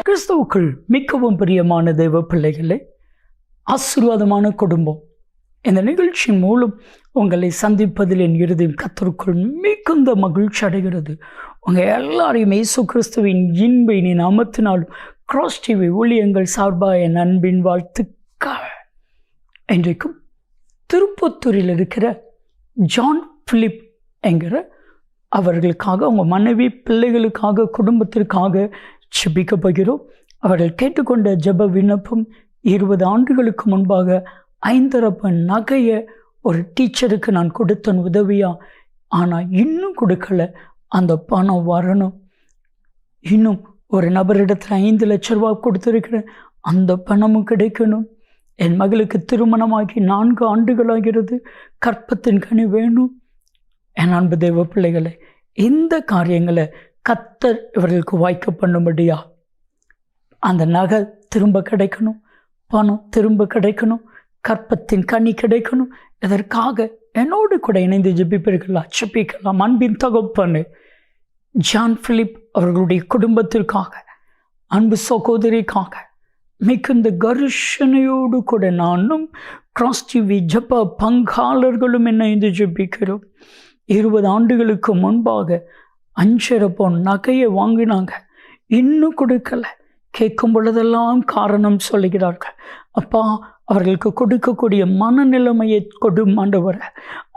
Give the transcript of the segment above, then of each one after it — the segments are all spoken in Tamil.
கிறிஸ்துவுக்குள் மிகவும் பிரியமான தெய்வ பிள்ளைகளே, ஆசீர்வாதமான குடும்பம், இந்த நிகழ்ச்சியின் மூலம் உங்களை சந்திப்பதில் என் இருதயம் கர்த்தருக்குள் மிகுந்த மகிழ்ச்சி அடைகிறது. உங்கள் எல்லாரையும் இயேசு கிறிஸ்துவின் இன்ப இனி நாமத்தினாலும் கிராஸ் டிவி ஊழியங்கள் சார்பாக என் அன்பின் வாழ்த்துக்கள். இன்றைக்கும் திருப்பத்தூரில் இருக்கிற ஜான் பிலிப் என்கிற அவர்களுக்காக, அவங்க மனைவி பிள்ளைகளுக்காக, குடும்பத்திற்காக ஜெபிக்க போகிறோம். அவர்கள் கேட்டுக்கொண்ட ஜெப விண்ணப்பம் 20 ஆண்டுகளுக்கு முன்பாக 5 நகையை ஒரு டீச்சருக்கு நான் கொடுத்தேன் உதவியாக. ஆனால் இன்னும் கொடுக்கல. அந்த பணம் வரணும். இன்னும் ஒரு நபரிடத்தில் 5 லட்ச ரூபா கொடுத்துருக்கிறேன், அந்த பணமும் கிடைக்கணும். என் மகளுக்கு திருமணமாகி 4 ஆண்டுகளாகிறது, கற்பத்தின் கனி வேணும். என் அன்பு தெய்வ பிள்ளைகளை, இந்த காரியங்களை கர்த்தர் இவர்களுக்கு வாய்க்க பண்ணும்படியா, அந்த நகை திரும்ப கிடைக்கணும், பணம் திரும்ப கிடைக்கணும், கற்பத்தின் கனி கிடைக்கணும். இதற்காக என்னோடு கூட இணைந்து ஜெபிக்கலாம். அன்பின் தகப்பனே, ஜான் பிலிப் அவர்களுடைய குடும்பத்திற்காக, அன்பு சகோதரிக்காக மிகுந்த கருஷனையோடு கூட நானும் கிராஸ் டிவி ஜெப பங்காளர்களும் இணைந்து ஜெபிக்கிறோம். 20 ஆண்டுகளுக்கு முன்பாக 5 பவுன் நகையை வாங்கினாங்க, இன்னும் கொடுக்கல. கேட்கும் பொழுதெல்லாம் காரணம் சொல்லுகிறார்கள். அப்பா, அவர்களுக்கு கொடுக்கக்கூடிய மனநிலைமையை கொடும் ஆண்டவரே,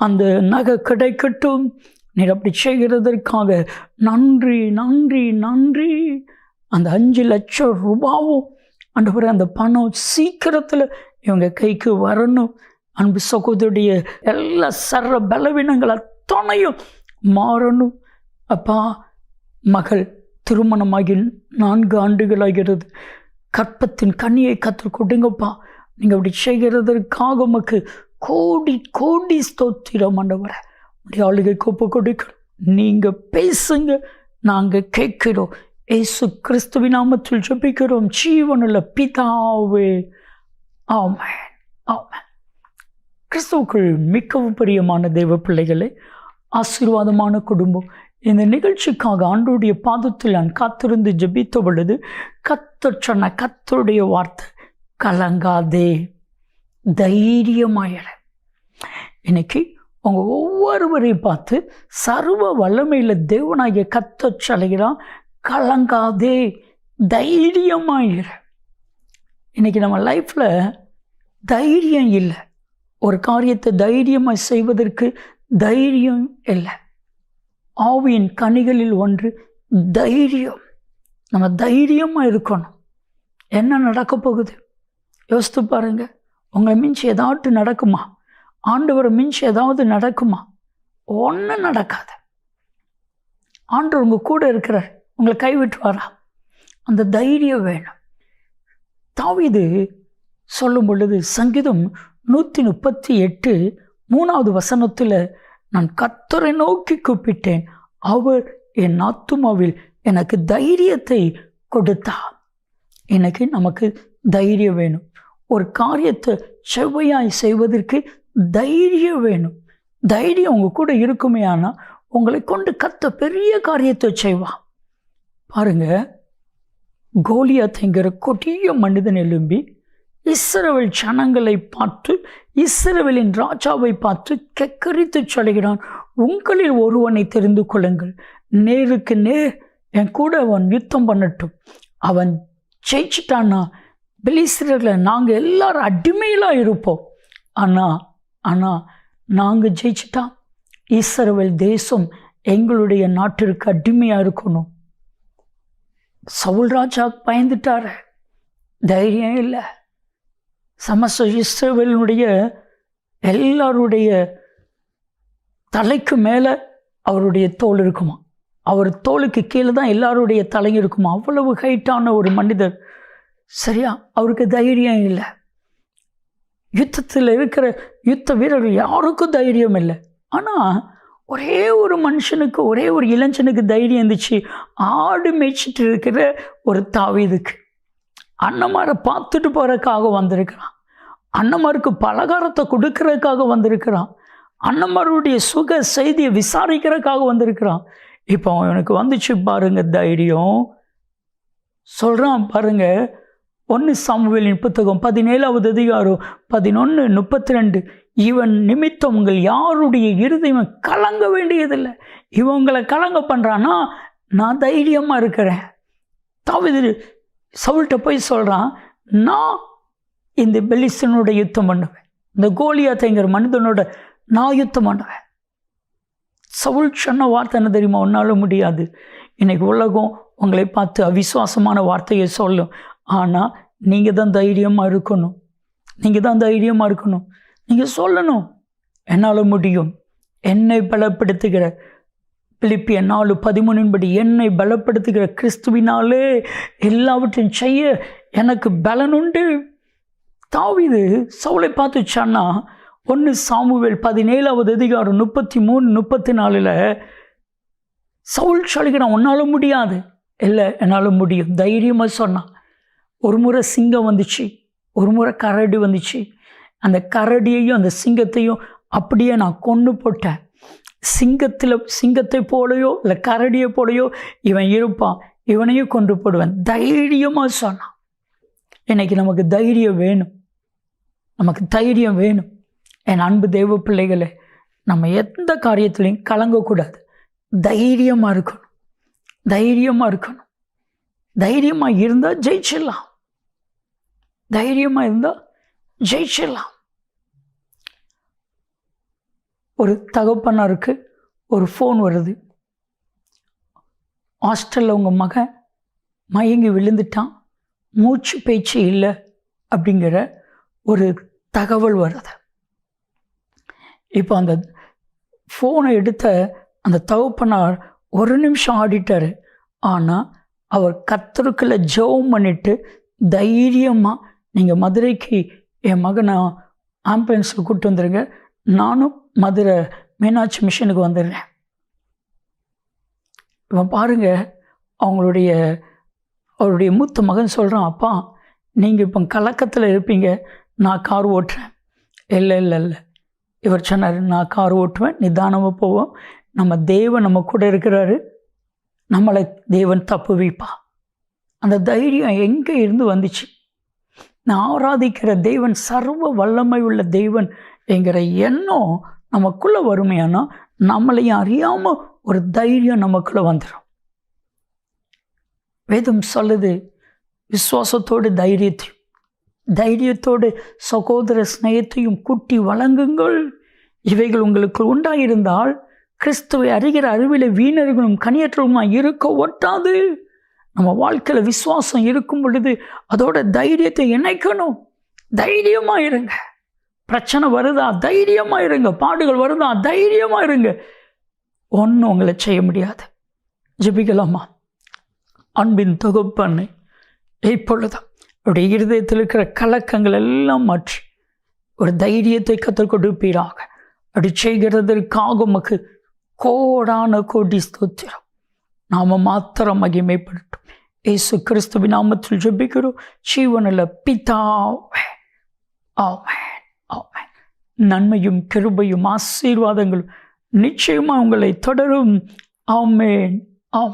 அந்த நகை கிடைக்கட்டும். நீர் அப்படி செய்கிறதற்காக நன்றி நன்றி நன்றி. அந்த 5 லட்சம் ரூபாவும் ஆண்டவரே, அந்த பணம் சீக்கிரத்தில் இவங்க கைக்கு வரணும். அன்பு சகோதரிய எல்லா சர்ற பலவீனங்கள் அத்தனையும் மாறணும். அப்பா, மகள் திருமணமாகி 4 ஆண்டுகளாகிறது, கற்பத்தின் கனியை கற்றுக் கொடுங்கப்பா. நீங்கள் அப்படி செய்கிறதற்காக உமக்கு கோடி கோடி ஸ்தோத்திரம் ஆண்டவரே. உடைய ஆளுகை கோப்பு கொடுக்கிறோம். நீங்கள் பேசுங்க, நாங்கள் கேட்கிறோம். இயேசு கிறிஸ்துவின் நாமத்தில் ஜெபிக்கிறோம் ஜீவனுள்ள பிதாவே, ஆமென் ஆமென். கிறிஸ்துவுக்குள் மிகவும் பிரியமான தெய்வ பிள்ளைகளே, ஆசீர்வாதமான குடும்பம், இந்த நிகழ்ச்சிக்காக ஆண்டோடைய பாதத்தில் நான் காத்திருந்து ஜெபித்த பொழுது கர்த்தர் சொன்ன கர்த்தருடைய வார்த்தை, கலங்காதே, தைரியமாயிர. இன்னைக்கு அவங்க ஒவ்வொருவரையும் பார்த்து சர்வ வல்லமையில் தேவனாகிய கர்த்தர் சொல்கிறான், கலங்காதே, தைரியமாயிர. இன்னைக்கு நம்ம லைஃப்பில் தைரியம் இல்லை. ஒரு காரியத்தை தைரியமாக செய்வதற்கு தைரியம் இல்லை. ஆவியின் கனிகளில் ஒன்று தைரியம். நம்ம தைரியமாக இருக்கணும். என்ன நடக்க போகுது யோசித்து பாருங்க. உங்களை மிஞ்சி ஏதாவது நடக்குமா? ஆண்டவரை மிஞ்சி ஏதாவது நடக்குமா? ஒன்றும் நடக்காது. ஆண்டவர் உங்கள் கூட இருக்கிறார், உங்களை கைவிட்டுவாரா? அந்த தைரியம் வேணும். தாவீது சொல்லும் பொழுது சங்கீதம் 138 3வது வசனத்தில், நான் கர்த்தரை நோக்கி கூப்பிட்டேன், அவர் என் ஆத்துமாவில் எனக்கு தைரியத்தை கொடுத்தார். எனக்கு நமக்கு தைரியம் வேணும். ஒரு காரியத்தை செவ்வையாய் செய்வதற்கு தைரியம் வேணும். தைரியம் உங்கள் கூட இருக்குமே, ஆனால் உங்களை கொண்டு கர்த்தர் பெரிய காரியத்தை செய்வான். பாருங்க, கோலியாத்ங்கிற கொடிய மனிதன் எழும்பி இஸ்ரவேல் ஜனங்களை பார்த்து, இஸ்ரவேலின் ராஜாவை பார்த்து கெக்கரித்து சொல்கிறான், உங்களில் ஒருவனை தெரிந்து கொள்ளுங்கள், நேருக்கு நேர் என் கூட அவன் யுத்தம் பண்ணட்டும். அவன் ஜெயிச்சிட்டான்னா பெலிஸ்தர்களை நாங்கள் எல்லாரும் அடிமையிலாக இருப்போம். ஆனால் நாங்கள் ஜெயிச்சிட்டா இஸ்ரவேல் தேசம் எங்களுடைய நாட்டிற்கு அடிமையாக இருக்கணும். சவுல் ராஜா பயந்துட்டார, தைரியம் இல்லை. சமஸ்த இஸ்ரவேலினுடைய எல்லாருடைய தலைக்கு மேலே அவருடைய தோல் இருக்குமா, அவர் தோலுக்கு கீழே தான் எல்லாருடைய தலையும் இருக்குமா. அவ்வளவு ஹைட்டான ஒரு மனிதர். சரியா, அவருக்கு தைரியம் இல்லை. யுத்தத்தில் இருக்கிற யுத்த வீரர்கள் யாருக்கும் தைரியம் இல்லை. ஆனால் ஒரே ஒரு மனுஷனுக்கு, ஒரே ஒரு இளைஞனுக்கு தைரியம் இருந்துச்சு. ஆடு மேய்ச்சிட்டு இருக்கிற ஒரு தாவீதுக்கு. அண்ணமாரை பார்த்துட்டு போகிறதுக்காக வந்திருக்கிறான். அண்ணமாருக்கு பலகாரத்தை கொடுக்கறதுக்காக வந்திருக்கிறான். அண்ணமாருடைய சுக செய்தியை விசாரிக்கிறதுக்காக வந்திருக்கிறான். இப்போ அவனுக்கு வந்துச்சு பாருங்க தைரியம். சொல்கிறான் பாருங்க. 1 சாமுவேலின் புத்தகம் 17வது அதிகாரம் 11:32. இவன் நிமித்தம் உங்கள் யாருடைய இருதயம் கலங்க வேண்டியதில்லை. இவங்களை கலங்க பண்ணுறான்னா நான் தைரியமாக இருக்கிறேன். தாவீது சவுல்கிட்ட போய் சொல்கிறான், நான் இந்த பெலிஸ்தனோட யுத்தம் பண்ணுவேன், இந்த கோலியாத்தைங்கிற மனிதனோட நான் யுத்தம் பண்ணுவேன். சவுல் சொன்ன வார்த்தை என்ன தெரியுமா? உன்னால முடியாது. இன்னைக்கு உலகம் உங்களை பார்த்து அவிசுவாசமான வார்த்தையை சொல்லும். ஆனால் நீங்கள் தான் தைரியமாக இருக்கணும். நீங்கள் தான் தைரியமாக இருக்கணும். நீங்கள் சொல்லணும், என்னால் முடியும், என்னை பலப்படுத்துகிற பிலிப்பியர் 4:13 என்னை பலப்படுத்துகிற கிறிஸ்துவினாலே எல்லாவற்றையும் செய்ய எனக்கு பலனுண்டு. தாவீது சவுலை பார்த்து சொன்னா 1 சாமுவேல் 17வது அதிகாரம் 33-34 சவுல் சொல்கிறான், உன்னால முடியாது. இல்லை, என்னால் முடியும், தைரியமாக சொன்னான். ஒரு முறை சிங்கம் வந்துச்சு, ஒரு முறை கரடி வந்துச்சு. அந்த கரடியையும் அந்த சிங்கத்தையும் அப்படியே நான் கொன்று போட்டேன். சிங்கத்தை போலையோ இல்லை கரடியை போலையோ இவன் இருப்பான், இவனையும் கொண்டு போடுவேன், தைரியமாக சொன்னான். இன்னைக்கு நமக்கு தைரியம் வேணும், நமக்கு தைரியம் வேணும். என் அன்பு தெய்வ பிள்ளைகளே, நம்ம எந்த காரியத்திலையும் கலங்கக்கூடாது. தைரியமாக இருக்கணும், தைரியமாக இருக்கணும். தைரியமாக இருந்தால் ஜெயிச்சிடலாம், தைரியமாக இருந்தால் ஜெயிச்சிடலாம். ஒரு தகப்பனாருக்கு ஒரு ஃபோன் வருது, ஹாஸ்டலில் உங்கள் மகன் மயங்கி விழுந்துட்டான், மூச்சு பேச்சு இல்லை அப்படிங்கிற ஒரு தகவல் வருது. இப்போ அந்த ஃபோனை எடுத்த அந்த தகப்பனார் ஒரு நிமிஷம் ஆடிட்டார். ஆனால் அவர் கர்த்தருக்குள்ள ஜெபம் பண்ணிட்டு தைரியமாக, நீங்கள் மதுரைக்கு என் மகனை ஆம்புலன்ஸில் கூப்பிட்டு வந்துடுங்க, நானும் மதுரை மீனாட்சி மிஷனுக்கு வந்துடுறேன். இவன் பாருங்க, அவருடைய மூத்த மகன் சொல்கிறான், அப்பா நீங்கள் இப்போ கலக்கத்தில் இருப்பீங்க, நான் கார் ஓட்டுறேன். இல்லை இல்லை இல்லை, இவர் சொன்னார், நான் கார் ஓட்டுவேன், நிதானமாக போவோம், நம்ம தேவன் நம்ம கூட இருக்கிறாரு, நம்மளை தேவன் தப்பு வைப்பா. அந்த தைரியம் எங்கே இருந்து வந்துச்சு? நான் ஆராதிக்கிற தேவன் சர்வ வல்லமை உள்ள தேவன் என்கிற எண்ணம் நமக்குள்ளே வறுமையானா நம்மளையும் அறியாமல் ஒரு தைரியம் நமக்குள்ளே வந்துடும். வேதம் சொல்லுது, விசுவாசத்தோடு தைரியத்தோடு சகோதர ஸ்நேகத்தையும் கூட்டி வழங்குங்கள். இவைகள் உங்களுக்கு உண்டாயிருந்தால் கிறிஸ்துவை அறிகிற அறிவில வீணர்களும் கனியற்றவருமாய் இருக்க ஒட்டாது. நம்ம வாழ்க்கையில் விசுவாசம் இருக்கும் பொழுது அதோட தைரியத்தை இணைக்கணும். தைரியமாக இருங்க. பிரச்சனை வருதா, தைரியமாக இருங்க. பாடுகள் வருதா, தைரியமாக இருங்க. ஒன்றும் உங்களை செய்ய முடியாது. ஜெபிக்கலாமா? அன்பின் தகப்பனே, இப்பொழுதுதான் அவருடைய இருதயத்தில் இருக்கிற கலக்கங்கள் எல்லாம் மாற்றி ஒரு தைரியத்தை கற்றுக் கொடுப்பீராக. அப்படி செய்கிறதற்காக உமக்கு கோடான கோடி ஸ்தோத்திரம். நாம மாத்திரம் மகிமைப்படட்டும். இயேசு கிறிஸ்துவின் நாமத்தில் ஜெபிக்கிறோம் ஜீவனுள்ள பிதாவே, ஆமென், ஆமென். நன்மையும் கிருபையும் ஆசீர்வாதங்களும் நிச்சயமாக உங்களை தொடரும். ஆமென், ஆமென்.